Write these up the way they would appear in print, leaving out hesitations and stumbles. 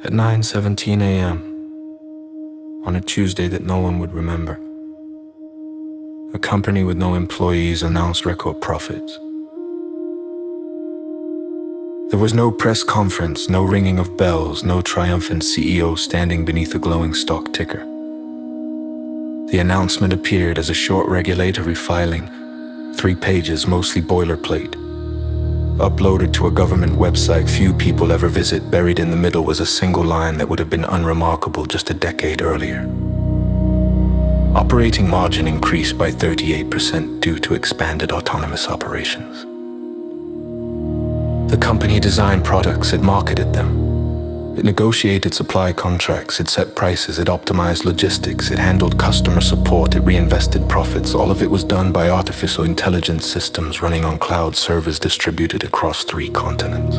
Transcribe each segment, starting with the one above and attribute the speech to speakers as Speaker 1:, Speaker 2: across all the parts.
Speaker 1: At 9:17 a.m., on a Tuesday that no one would remember, a company with no employees announced record profits. There was no press conference, no ringing of bells, no triumphant CEO standing beneath a glowing stock ticker. The announcement appeared as a short regulatory filing, 3 pages, mostly boilerplate. Uploaded to a government website few people ever visit, buried in the middle was a single line that would have been unremarkable just a decade earlier. Operating margin increased by 38% due to expanded autonomous operations. The company designed products, it marketed them. It negotiated supply contracts, it set prices, it optimized logistics, it handled customer support, it reinvested profits. All of it was done by artificial intelligence systems running on cloud servers distributed across 3 continents.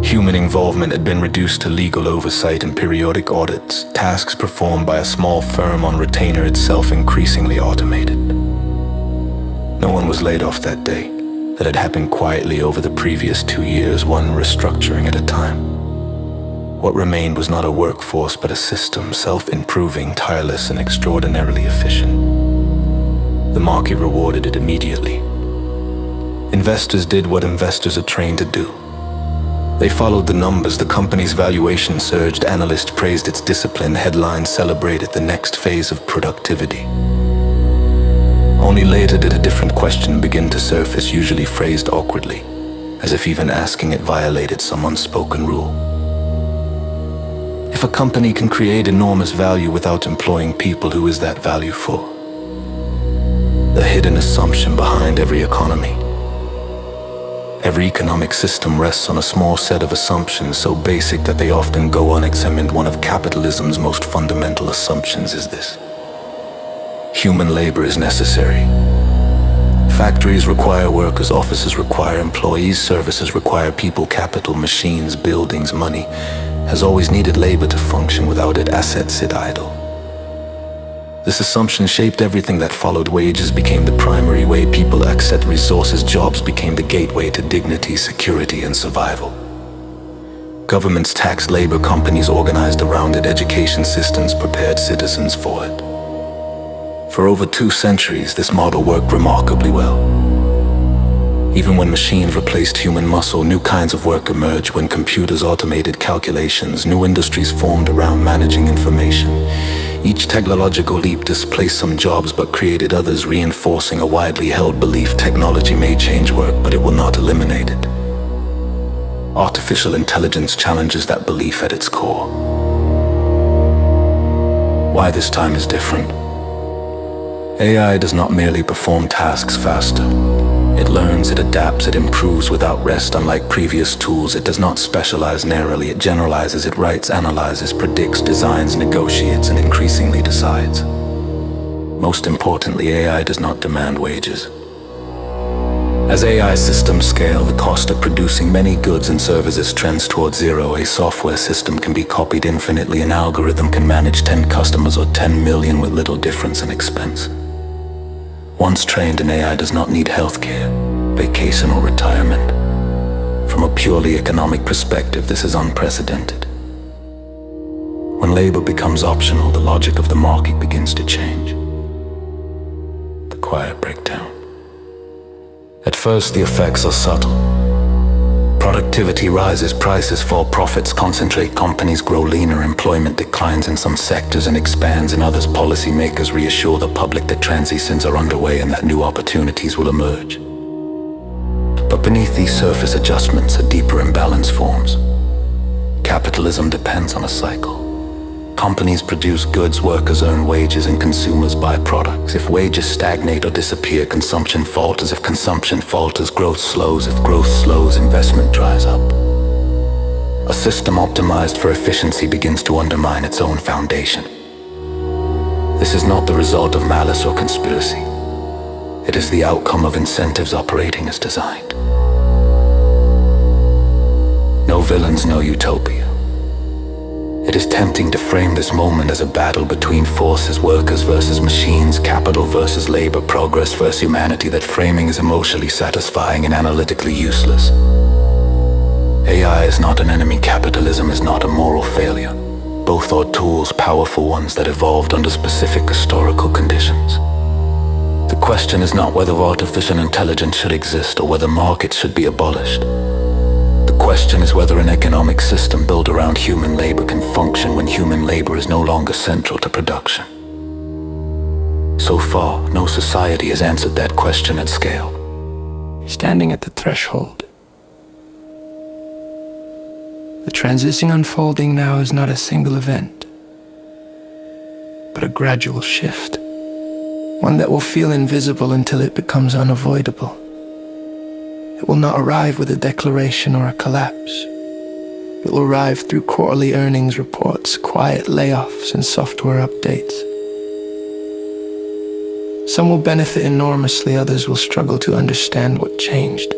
Speaker 1: Human involvement had been reduced to legal oversight and periodic audits, tasks performed by a small firm on retainer, itself increasingly automated. No one was laid off that day. That had happened quietly over the previous 2 years, one restructuring at a time. What remained was not a workforce, but a system, self-improving, tireless, and extraordinarily efficient. The market rewarded it immediately. Investors did what investors are trained to do. They followed the numbers, the company's valuation surged, analysts praised its discipline, headlines celebrated the next phase of productivity. Only later did a different question begin to surface, usually phrased awkwardly, as if even asking it violated some unspoken rule. If a company can create enormous value without employing people, who is that value for? The hidden assumption behind every economy. Every economic system rests on a small set of assumptions so basic that they often go unexamined. One of capitalism's most fundamental assumptions is this: human labor is necessary. Factories require workers, offices require employees, services require people, capital, machines, buildings, money has always needed labor to function. Without it, assets sit idle. This assumption shaped everything that followed. Wages became the primary way people accessed resources. Jobs became the gateway to dignity, security, and survival. Governments taxed labor, companies organized around it, education systems prepared citizens for it. For over 2 centuries, this model worked remarkably well. Even when machines replaced human muscle, new kinds of work emerged. When computers automated calculations, new industries formed around managing information. Each technological leap displaced some jobs but created others, reinforcing a widely held belief: technology may change work, but it will not eliminate it. Artificial intelligence challenges that belief at its core. Why this time is different? AI does not merely perform tasks faster. It learns, it adapts, it improves without rest. Unlike previous tools, it does not specialize narrowly. It generalizes, it writes, analyzes, predicts, designs, negotiates, and increasingly decides. Most importantly, AI does not demand wages. As AI systems scale, the cost of producing many goods and services trends towards zero. A software system can be copied infinitely. An algorithm can manage 10 customers or 10 million with little difference in expense. Once trained, an AI does not need healthcare, vacation, or retirement. From a purely economic perspective, this is unprecedented. When labor becomes optional, the logic of the market begins to change. The quiet breakdown. At first, the effects are subtle. Productivity rises, prices fall, profits concentrate, companies grow leaner, employment declines in some sectors and expands in others. Policymakers reassure the public that transitions are underway and that new opportunities will emerge. But beneath these surface adjustments, a deeper imbalance forms. Capitalism depends on a cycle. Companies produce goods, workers earn wages, and consumers buy products. If wages stagnate or disappear, consumption falters. If consumption falters, growth slows. If growth slows, investment dries up. A system optimized for efficiency begins to undermine its own foundation. This is not the result of malice or conspiracy. It is the outcome of incentives operating as designed. No villains, no utopia. It is tempting to frame this moment as a battle between forces: workers versus machines, capital versus labor, progress versus humanity. That framing is emotionally satisfying and analytically useless. AI is not an enemy. Capitalism is not a moral failure. Both are tools, powerful ones that evolved under specific historical conditions. The question is not whether artificial intelligence should exist or whether markets should be abolished. The question is whether an economic system built around human labor can function when human labor is no longer central to production. So far, no society has answered that question at scale.
Speaker 2: Standing at the threshold. The transition unfolding now is not a single event, but a gradual shift. One that will feel invisible until it becomes unavoidable. It will not arrive with a declaration or a collapse. It will arrive through quarterly earnings reports, quiet layoffs, and software updates. Some will benefit enormously, others will struggle to understand what changed.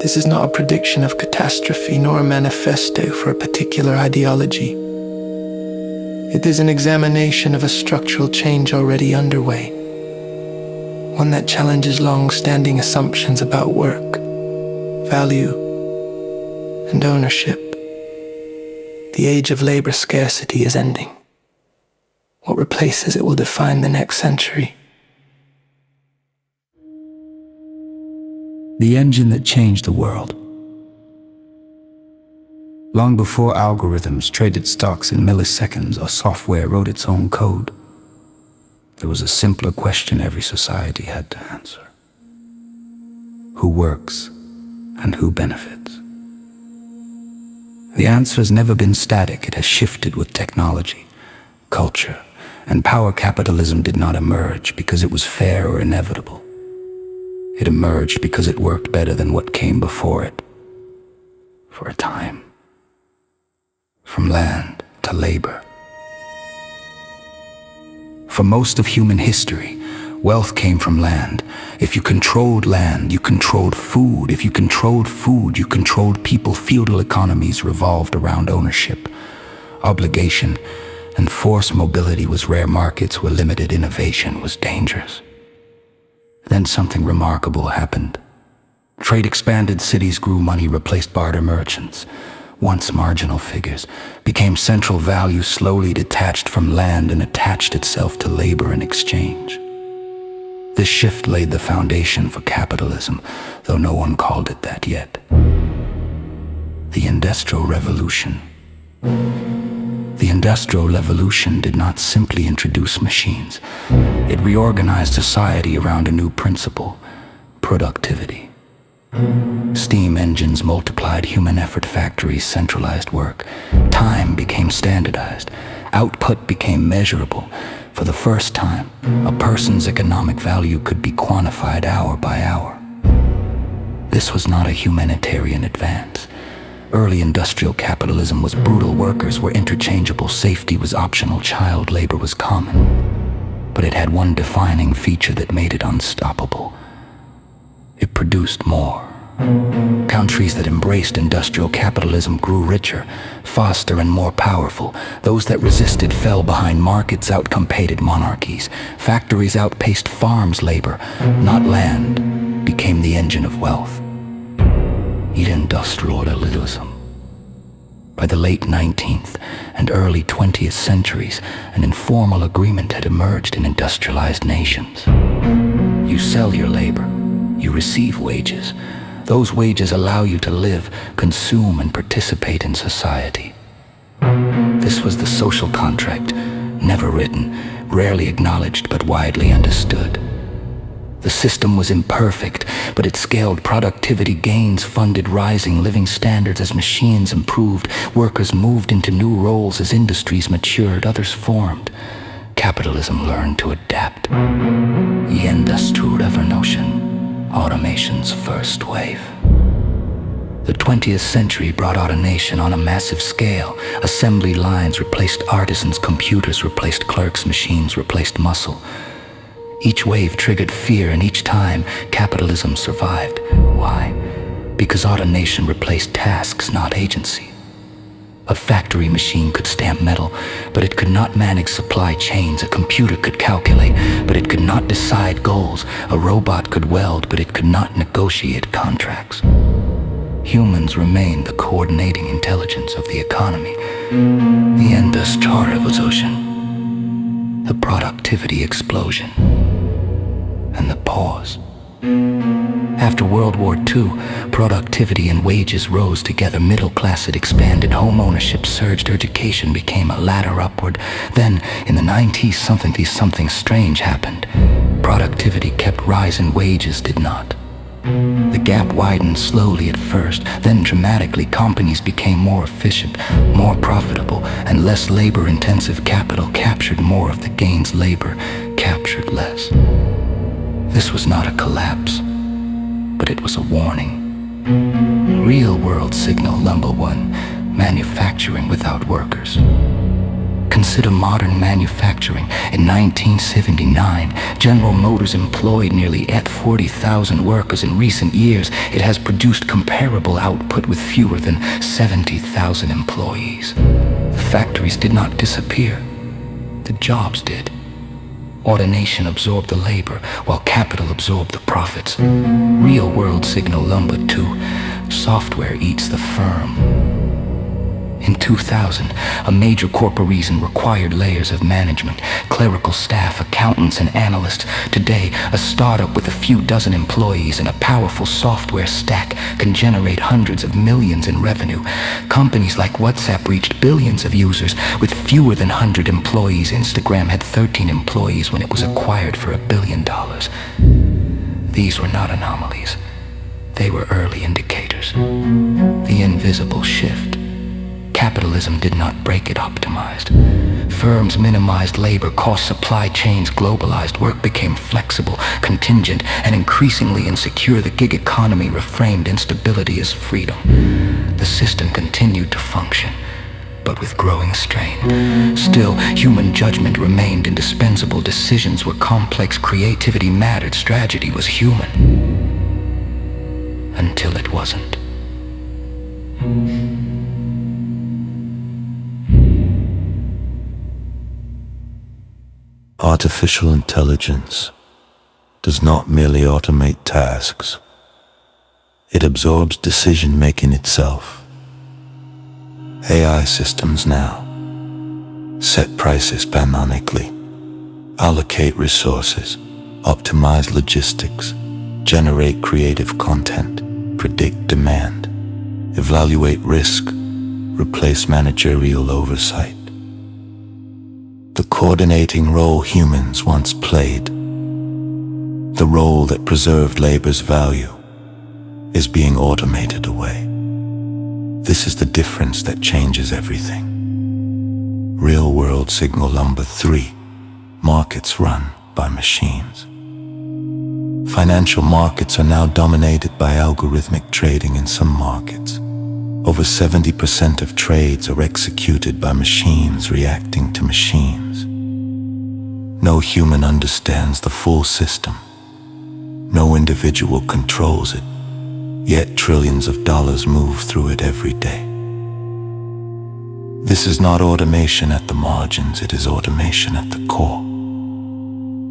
Speaker 2: This is not a prediction of catastrophe nor a manifesto for a particular ideology. It is an examination of a structural change already underway, one that challenges long-standing assumptions about work, value, and ownership. The age of labor scarcity is ending. What replaces it will define the next century.
Speaker 3: The engine that changed the world. Long before algorithms traded stocks in milliseconds or software wrote its own code, there was a simpler question every society had to answer. Who works and who benefits? The answer has never been static. It has shifted with technology, culture, and power. Capitalism did not emerge because it was fair or inevitable. It emerged because it worked better than what came before it. For a time. From land to labor. For most of human history, wealth came from land. If you controlled land, you controlled food. If you controlled food, you controlled people. Feudal economies revolved around ownership, obligation, and forced mobility was rare. Markets were limited. Innovation was dangerous. Then something remarkable happened. Trade expanded, cities grew, money replaced barter. Merchants, once marginal figures, became central value, slowly detached from land and attached itself to labor and exchange. This shift laid the foundation for capitalism, though no one called it that yet. The Industrial Revolution. The Industrial Revolution did not simply introduce machines. It reorganized society around a new principle: productivity. Steam engines multiplied human effort, factories centralized work. Time became standardized. Output became measurable. For the first time, a person's economic value could be quantified hour by hour. This was not a humanitarian advance. Early industrial capitalism was brutal. Workers were interchangeable. Safety was optional. Child labor was common. But it had one defining feature that made it unstoppable. It produced more. Countries that embraced industrial capitalism grew richer, faster, and more powerful. Those that resisted fell behind. Markets outcompeted monarchies. Factories outpaced farms. Labor, not land, became the engine of wealth. Industrialism. By the late 19th and early 20th centuries, an informal agreement had emerged in industrialized nations. You sell your labor, you receive wages. Those wages allow you to live, consume, and participate in society. This was the social contract, never written, rarely acknowledged, but widely understood. The system was imperfect, but it scaled. Productivity gains funded rising living standards. As machines improved, workers moved into new roles. As industries matured, others formed. Capitalism learned to adapt. The Industrial Revolution, automation's first wave. The 20th century brought automation on a massive scale. Assembly lines replaced artisans, computers replaced clerks, machines replaced muscle. Each wave triggered fear, and each time, capitalism survived. Why? Because automation replaced tasks, not agency. A factory machine could stamp metal, but it could not manage supply chains. A computer could calculate, but it could not decide goals. A robot could weld, but it could not negotiate contracts. humans remain the coordinating intelligence of the economy. The industrial revolution, the productivity explosion, and the pause. After World War II, productivity and wages rose together. Middle class had expanded, home ownership surged, education became a ladder upward. Then, in the 90s, something strange happened. Productivity kept rising, wages did not. The gap widened slowly at first, then dramatically. Companies became more efficient, more profitable, and less labor-intensive. Capital captured more of the gains, labor captured less. This was not a collapse, but it was a warning. Real-world signal number one: manufacturing without workers. Consider modern manufacturing. In 1979, General Motors employed nearly 40,000 workers. In recent years, it has produced comparable output with fewer than 70,000 employees. The factories did not disappear. The jobs did. Automation absorbed the labor, while capital absorbed the profits. Real-world signal number two: software eats the firm. In 2000, a major corporation required layers of management, clerical staff, accountants, and analysts. Today, a startup with a few dozen employees and a powerful software stack can generate hundreds of millions in revenue. Companies like WhatsApp reached billions of users with fewer than 100 employees. Instagram had 13 employees when it was acquired for $1 billion. These were not anomalies. They were early indicators. The invisible shift. Capitalism did not break, it optimized. Firms minimized labor costs, supply chains globalized, work became flexible, contingent, and increasingly insecure. The gig economy reframed instability as freedom. The system continued to function, but with growing strain. Still, human judgment remained indispensable. Decisions were complex, creativity mattered, strategy was human. Until it wasn't.
Speaker 1: Artificial intelligence does not merely automate tasks. It absorbs decision-making itself. AI systems now set prices dynamically, allocate resources, optimize logistics, generate creative content, predict demand, evaluate risk, replace managerial oversight. The coordinating role humans once played, the role that preserved labor's value, is being automated away. This is the difference that changes everything. Real-world signal number 3: markets run by machines. Financial markets are now dominated by algorithmic trading. In some markets, over 70% of trades are executed by machines reacting to machines. No human understands the full system. No individual controls it, yet trillions of dollars move through it every day. This is not automation at the margins, it is automation at the core.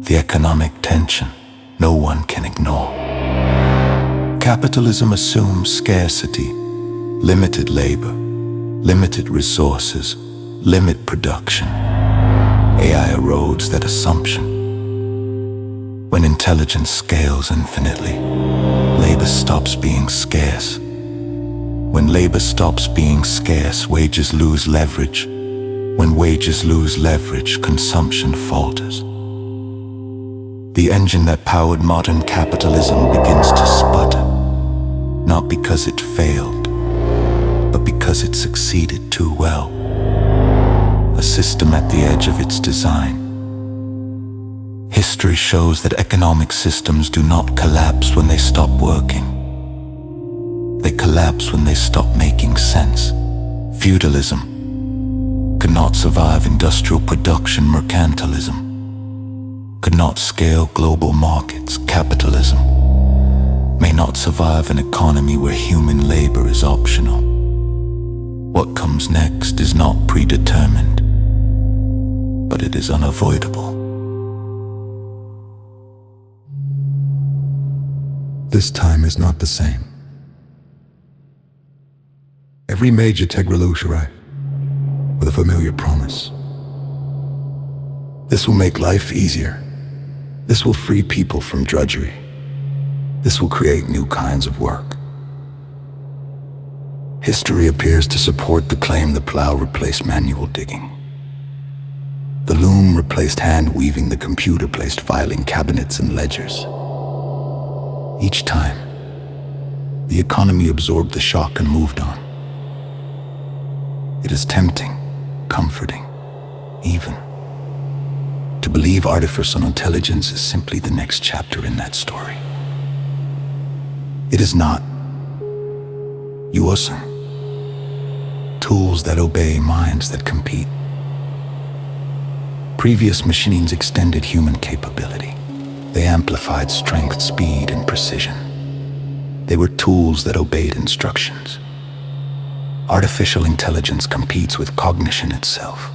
Speaker 1: The economic tension no one can ignore. Capitalism assumes scarcity, limited labor, limited resources, limit production. AI erodes that assumption. When intelligence scales infinitely, labor stops being scarce. When labor stops being scarce, wages lose leverage. When wages lose leverage, consumption falters. The engine that powered modern capitalism begins to sputter, not because it failed, but because it succeeded too well. A system at the edge of its design. History shows that economic systems do not collapse when they stop working. They collapse when they stop making sense. Feudalism could not survive industrial production. Mercantilism could not scale global markets. Capitalism may not survive an economy where human labor is optional. What comes next is not predetermined, but it is unavoidable. This time is not the same.
Speaker 4: Every major tech revolution, right? With a familiar promise. This will make life easier. This will free people from drudgery. This will create new kinds of work. History appears to support the claim the plow replaced manual digging. The loom replaced hand-weaving, the computer placed filing cabinets and ledgers. Each time, the economy absorbed the shock and moved on. It is tempting, comforting, even, to believe artificial intelligence is simply the next chapter in that story. It is not. You assume. Tools that obey, minds that compete. Previous machines extended human capability. They amplified strength, speed, and precision. They were tools that obeyed instructions. Artificial intelligence competes with cognition itself.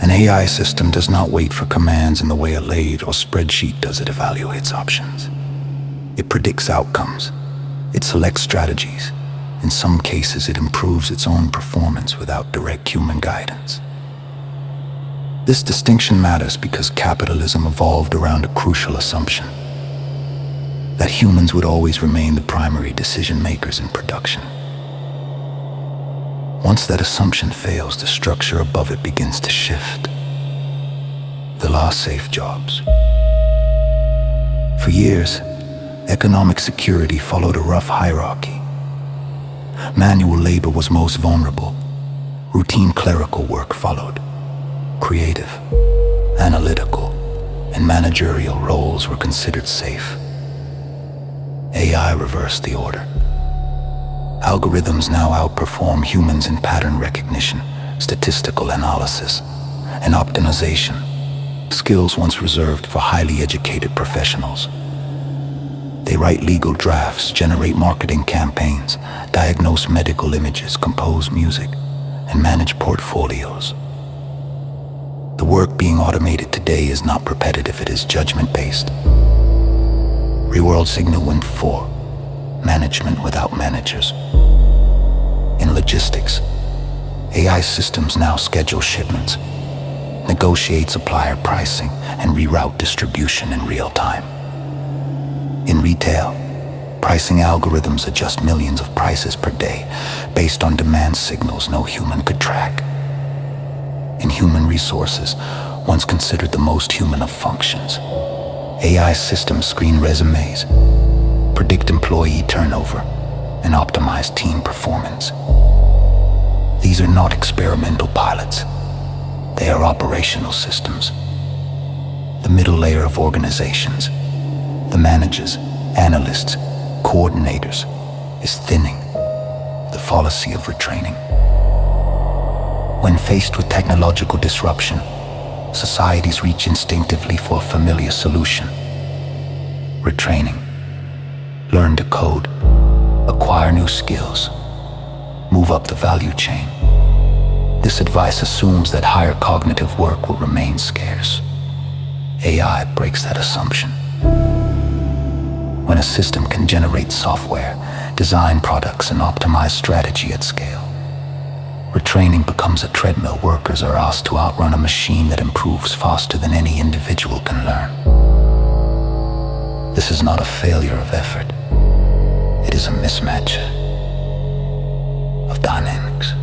Speaker 4: An AI system does not wait for commands in the way a lathe or spreadsheet does. It evaluates options. It predicts outcomes. It selects strategies. In some cases, it improves its own performance without direct human guidance. This distinction matters because capitalism evolved around a crucial assumption: that humans would always remain the primary decision makers in production. Once that assumption fails, the structure above it begins to shift. The law saved jobs. For years, economic security followed a rough hierarchy. Manual labor was most vulnerable. Routine clerical work followed. Creative, analytical, and managerial roles were considered safe. AI reversed the order. Algorithms now outperform humans in pattern recognition, statistical analysis, and optimization, skills once reserved for highly educated professionals. They write legal drafts, generate marketing campaigns, diagnose medical images, compose music, and manage portfolios. The work being automated today is not repetitive, it is judgment-based. Real-world signal went 4. Management without managers. In logistics, AI systems now schedule shipments, negotiate supplier pricing, and reroute distribution in real time. In retail, pricing algorithms adjust millions of prices per day based on demand signals no human could track. In human resources, once considered the most human of functions, AI systems screen resumes, predict employee turnover, and optimize team performance. These are not experimental pilots. They are operational systems. The middle layer of organizations, the managers, analysts, coordinators, is thinning. The fallacy of retraining. When faced with technological disruption, societies reach instinctively for a familiar solution. Retraining. Learn to code, acquire new skills, move up the value chain. This advice assumes that higher cognitive work will remain scarce. AI breaks that assumption. When a system can generate software, design products, and optimize strategy at scale, retraining becomes a treadmill. Workers are asked to outrun a machine that improves faster than any individual can learn. This is not a failure of effort. It is a mismatch of dynamics.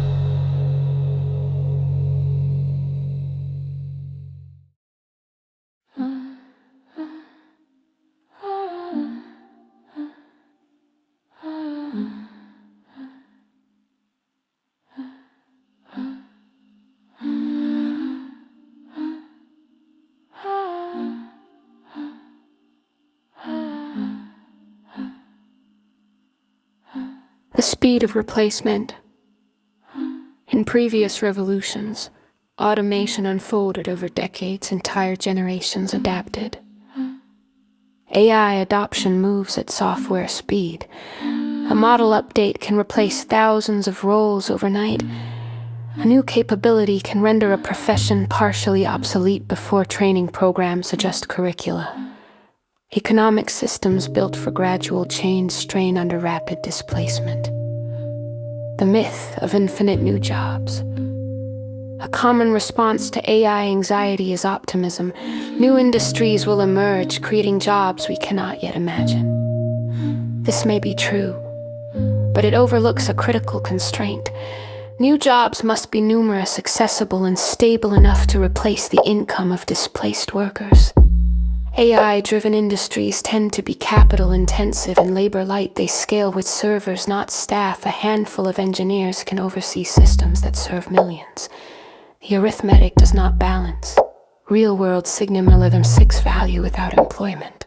Speaker 5: The speed of replacement. In previous revolutions, automation unfolded over decades, entire generations adapted. AI adoption moves at software speed. A model update can replace thousands of roles overnight. A new capability can render a profession partially obsolete before training programs adjust curricula. Economic systems built for gradual change strain under rapid displacement. the myth of infinite new jobs. A common response to AI anxiety is optimism. New industries will emerge, creating jobs we cannot yet imagine. This may be true, but it overlooks a critical constraint. New jobs must be numerous, accessible, and stable enough to replace the income of displaced workers. AI-driven industries tend to be capital-intensive and labor-light. They scale with servers, not staff. A handful of engineers can oversee systems that serve millions. The arithmetic does not balance. Real-world Sigma 6 value without employment.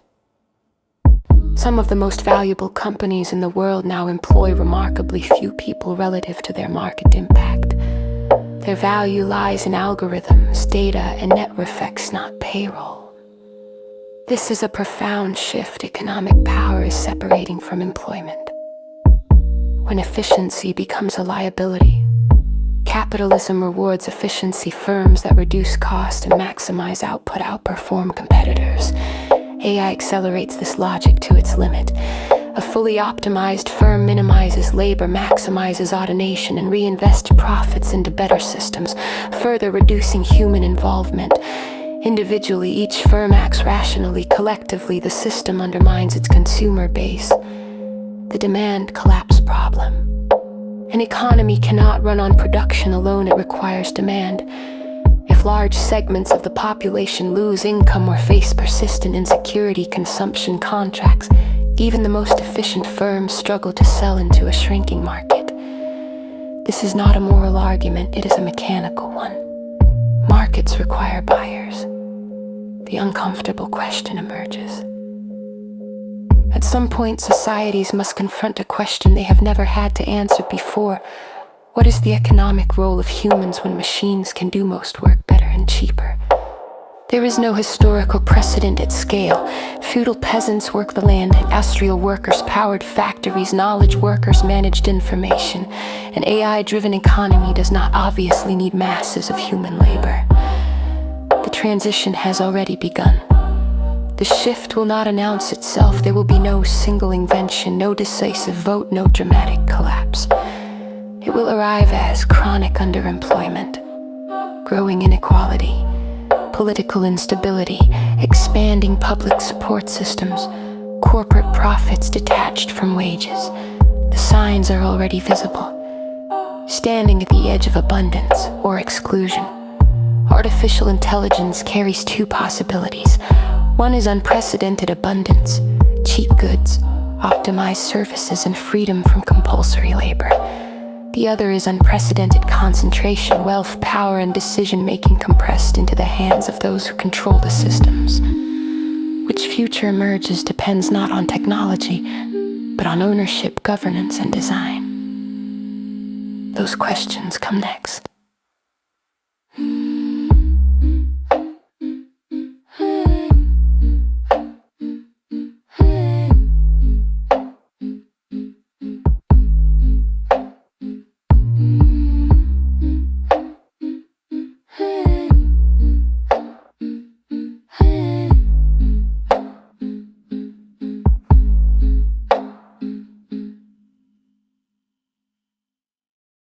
Speaker 5: Some of the most valuable companies in the world now employ remarkably few people relative to their market impact. Their value lies in algorithms, data, and network effects, not payroll. This is a profound shift. Economic power is separating from employment. When efficiency becomes a liability, capitalism rewards efficiency. Firms that reduce cost and maximize output outperform competitors. AI accelerates this logic to its limit. A fully optimized firm minimizes labor, maximizes automation, and reinvests profits into better systems, further reducing human involvement. Individually, each firm acts rationally. Collectively, the system undermines its consumer base. The demand collapse problem. An economy cannot run on production alone. It requires demand. If large segments of the population lose income or face persistent insecurity, consumption contracts. Even the most efficient firms struggle to sell into a shrinking market. This is not a moral argument, it is a mechanical one. Markets require buyers. The uncomfortable question emerges. At some point, societies must confront a question they have never had to answer before. What is the economic role of humans when machines can do most work better and cheaper? There is no historical precedent at scale. Feudal peasants worked the land, industrial workers powered factories, knowledge workers managed information. An AI-driven economy does not obviously need masses of human labor. The transition has already begun. The shift will not announce itself. There will be no single invention, no decisive vote, no dramatic collapse. It will arrive as chronic underemployment, growing inequality, political instability, expanding public support systems, corporate profits detached from wages. The signs are already visible. Standing at the edge of abundance or exclusion, artificial intelligence carries two possibilities. One is unprecedented abundance, cheap goods, optimized services, and freedom from compulsory labor. The other is unprecedented concentration, wealth, power, and decision-making compressed into the hands of those who control the systems. Which future emerges depends not on technology, but on ownership, governance, and design. Those questions come next.